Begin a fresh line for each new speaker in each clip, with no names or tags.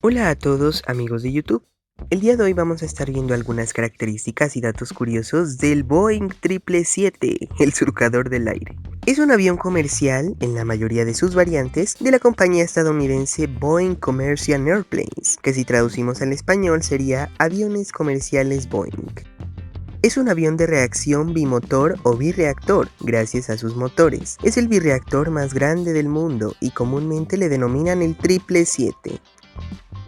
Hola a todos amigos de YouTube. El día de hoy vamos a estar viendo algunas características y datos curiosos del Boeing 777, el surcador del aire. Es un avión comercial, en la mayoría de sus variantes, de la compañía estadounidense Boeing Commercial Airplanes, que si traducimos al español sería Aviones Comerciales Boeing. Es un avión de reacción bimotor o birreactor, gracias a sus motores. Es el birreactor más grande del mundo y comúnmente le denominan el 777.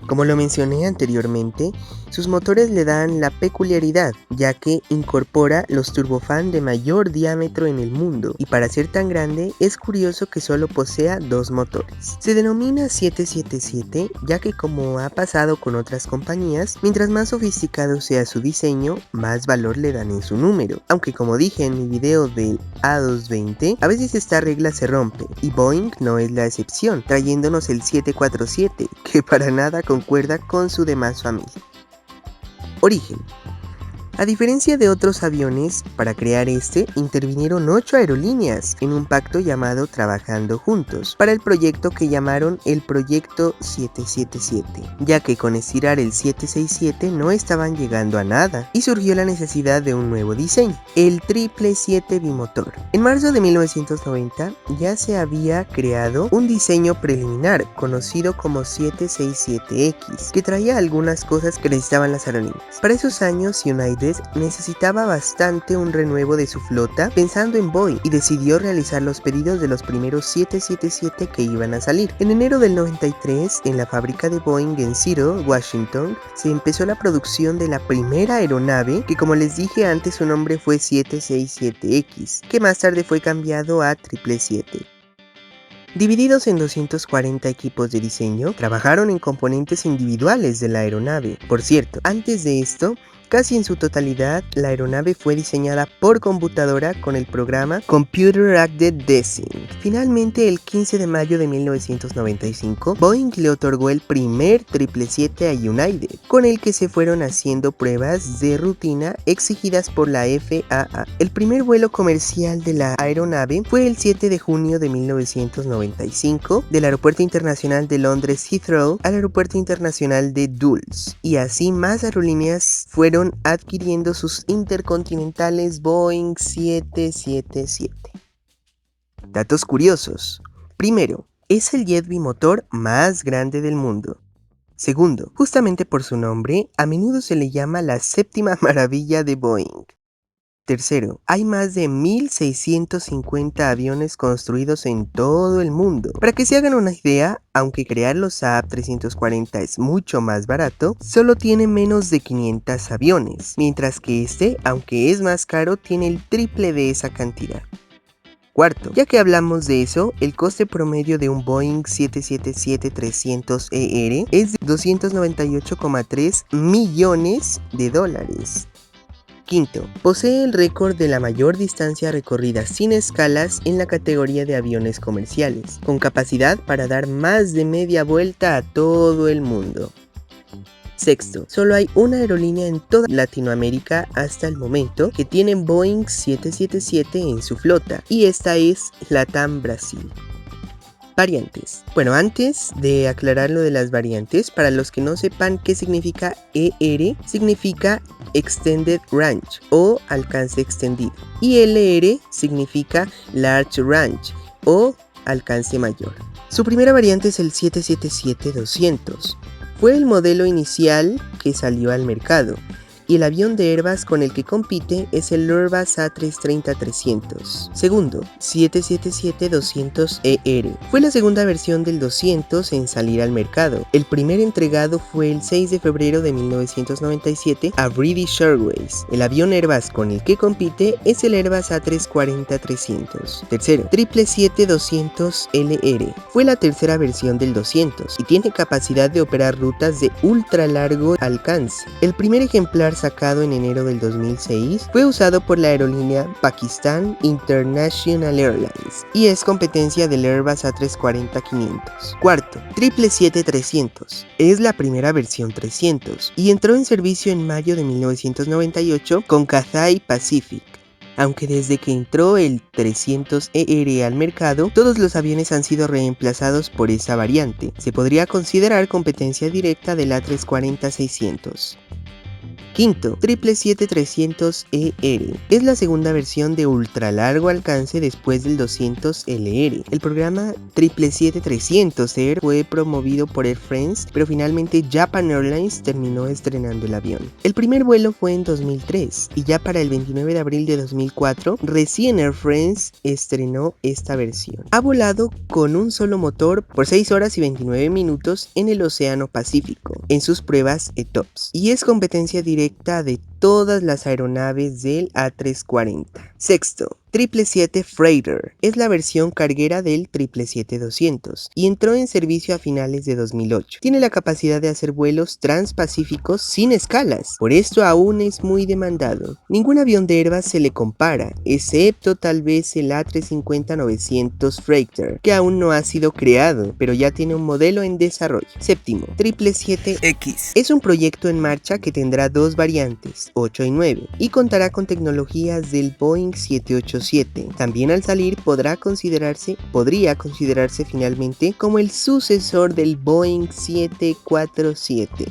Como lo mencioné anteriormente, sus motores le dan la peculiaridad, ya que incorpora los turbofan de mayor diámetro en el mundo, y para ser tan grande es curioso que solo posea dos motores. Se denomina 777, ya que como ha pasado con otras compañías, mientras más sofisticado sea su diseño, más valor le dan en su número. Aunque como dije en mi video del A220, a veces esta regla se rompe, y Boeing no es la excepción, trayéndonos el 747, que para nada concuerda con su demás familia. Origen. A diferencia de otros aviones, para crear este intervinieron 8 aerolíneas en un pacto llamado Trabajando Juntos, para el proyecto que llamaron el Proyecto 777, ya que con estirar el 767 no estaban llegando a nada, y surgió la necesidad de un nuevo diseño, el 777 bimotor. En marzo de 1990 ya se había creado un diseño preliminar conocido como 767X, que traía algunas cosas que necesitaban las aerolíneas. Para esos años United necesitaba bastante un renuevo de su flota pensando en Boeing y decidió realizar los pedidos de los primeros 777 que iban a salir. En enero del 93, en la fábrica de Boeing en Seattle, Washington, se empezó la producción de la primera aeronave que, como les dije antes, su nombre fue 767X, que más tarde fue cambiado a 777. Divididos en 240 equipos de diseño, trabajaron en componentes individuales de la aeronave. Por cierto, antes de esto, casi en su totalidad, la aeronave fue diseñada por computadora con el programa Computer Aided Design. Finalmente, el 15 de mayo de 1995, Boeing le otorgó el primer 777 a United, con el que se fueron haciendo pruebas de rutina exigidas por la FAA. El primer vuelo comercial de la aeronave fue el 7 de junio de 1995, del Aeropuerto Internacional de Londres Heathrow al Aeropuerto Internacional de Dulles, y así más aerolíneas fueron adquiriendo sus intercontinentales Boeing 777. Datos curiosos. Primero, es el jet bimotor más grande del mundo. Segundo, justamente por su nombre, a menudo se le llama la séptima maravilla de Boeing. Tercero, hay más de 1.650 aviones construidos en todo el mundo. Para que se hagan una idea, aunque crear los Saab 340 es mucho más barato, solo tiene menos de 500 aviones, mientras que este, aunque es más caro, tiene el triple de esa cantidad. Cuarto, ya que hablamos de eso, el coste promedio de un Boeing 777-300ER es de $298,3 millones. Quinto, posee el récord de la mayor distancia recorrida sin escalas en la categoría de aviones comerciales, con capacidad para dar más de media vuelta a todo el mundo. Sexto, solo hay una aerolínea en toda Latinoamérica hasta el momento que tiene Boeing 777 en su flota, y esta es LATAM Brasil. Variantes. Bueno, antes de aclarar lo de las variantes, para los que no sepan qué significa ER, significa Extended Range o alcance extendido, y LR significa Large Range o alcance mayor. Su primera variante es el 777-200. Fue el modelo inicial que salió al mercado, y el avión de Airbus con el que compite es el Airbus A330-300. Segundo, 777-200ER. Fue la segunda versión del 200 en salir al mercado. El primer entregado fue el 6 de febrero de 1997 a British Airways. El avión Airbus con el que compite es el Airbus A340-300. Tercero, 777-200LR. Fue la tercera versión del 200 y tiene capacidad de operar rutas de ultra largo alcance. El primer ejemplar sacado en enero del 2006, fue usado por la aerolínea Pakistan International Airlines y es competencia del Airbus A340-500. Cuarto, 777-300. Es la primera versión 300 y entró en servicio en mayo de 1998 con Cathay Pacific. Aunque desde que entró el 300ER al mercado, todos los aviones han sido reemplazados por esa variante. Se podría considerar competencia directa del A340-600. Quinto, 777-300ER. Es la segunda versión de ultra largo alcance después del 200LR. El programa 777-300ER fue promovido por Air France, pero finalmente Japan Airlines terminó estrenando el avión. El primer vuelo fue en 2003 y ya para el 29 de abril de 2004, recién Air France estrenó esta versión. Ha volado con un solo motor por 6 horas y 29 minutos en el Océano Pacífico, en sus pruebas ETOPS, y es competencia directa de todas las aeronaves del A340. Sexto, 777 Freighter. Es la versión carguera del 777-200 y entró en servicio a finales de 2008. Tiene la capacidad de hacer vuelos transpacíficos sin escalas, por esto aún es muy demandado. Ningún avión de Airbus se le compara, excepto tal vez el A350-900 Freighter, que aún no ha sido creado, pero ya tiene un modelo en desarrollo. Séptimo, 777X. Es un proyecto en marcha que tendrá dos variantes, 8 y 9, y contará con tecnologías del Boeing 787. También al salir podría considerarse finalmente como el sucesor del Boeing 747.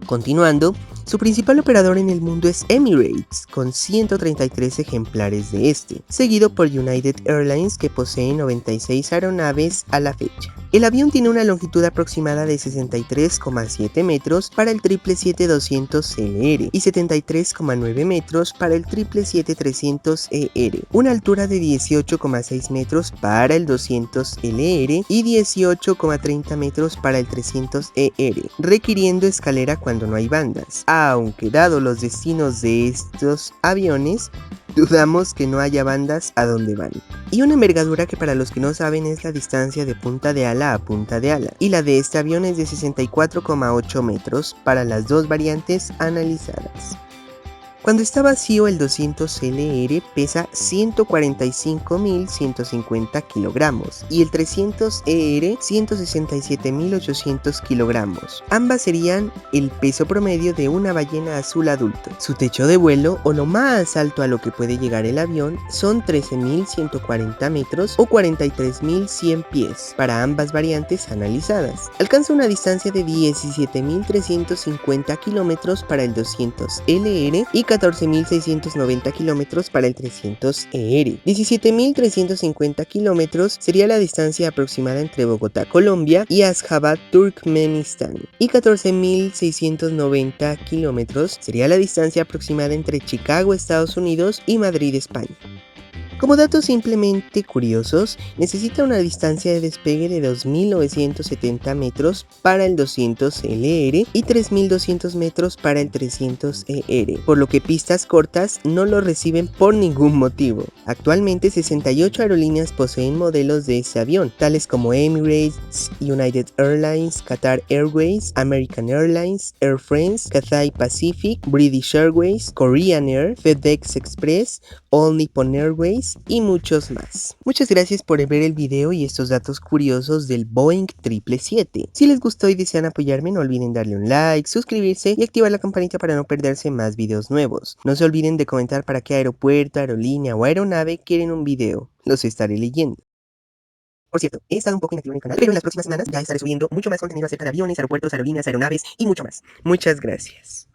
Continuando, su principal operador en el mundo es Emirates, con 133 ejemplares de este, seguido por United Airlines, que posee 96 aeronaves a la fecha. El avión tiene una longitud aproximada de 63,7 metros para el 777-200LR y 73,9 metros para el 777-300ER, una altura de 18,6 metros para el 200LR y 18,30 metros para el 300ER, requiriendo escalera cuando no hay bandas, aunque dado los destinos de estos aviones, dudamos que no haya bandas a donde van. Y una envergadura que, para los que no saben, es la distancia de punta de ala a punta de ala, y la de este avión es de 64,8 metros para las dos variantes analizadas. Cuando está vacío, el 200LR pesa 145.150 kilogramos y el 300ER 167.800 kilogramos. Ambas serían el peso promedio de una ballena azul adulto. Su techo de vuelo, o lo más alto a lo que puede llegar el avión, son 13.140 metros o 43.100 pies para ambas variantes analizadas. Alcanza una distancia de 17.350 kilómetros para el 200LR y 14.690 kilómetros para el 300ER. 17.350 kilómetros sería la distancia aproximada entre Bogotá, Colombia y Ashgabat, Turkmenistán, y 14.690 kilómetros sería la distancia aproximada entre Chicago, Estados Unidos y Madrid, España. Como datos simplemente curiosos, necesita una distancia de despegue de 2.970 metros para el 200LR y 3.200 metros para el 300ER, por lo que pistas cortas no lo reciben por ningún motivo. Actualmente 68 aerolíneas poseen modelos de ese avión, tales como Emirates, United Airlines, Qatar Airways, American Airlines, Air France, Cathay Pacific, British Airways, Korean Air, FedEx Express, All Nippon Airways y muchos más. Muchas gracias por ver el video y estos datos curiosos del Boeing 777. Si les gustó y desean apoyarme, no olviden darle un like, suscribirse y activar la campanita para no perderse más videos nuevos. No se olviden de comentar para qué aeropuerto, aerolínea o aeronave quieren un video. Los estaré leyendo. Por cierto, he estado un poco inactivo en el canal, pero en las próximas semanas ya estaré subiendo mucho más contenido acerca de aviones, aeropuertos, aerolíneas, aeronaves y mucho más. Muchas gracias.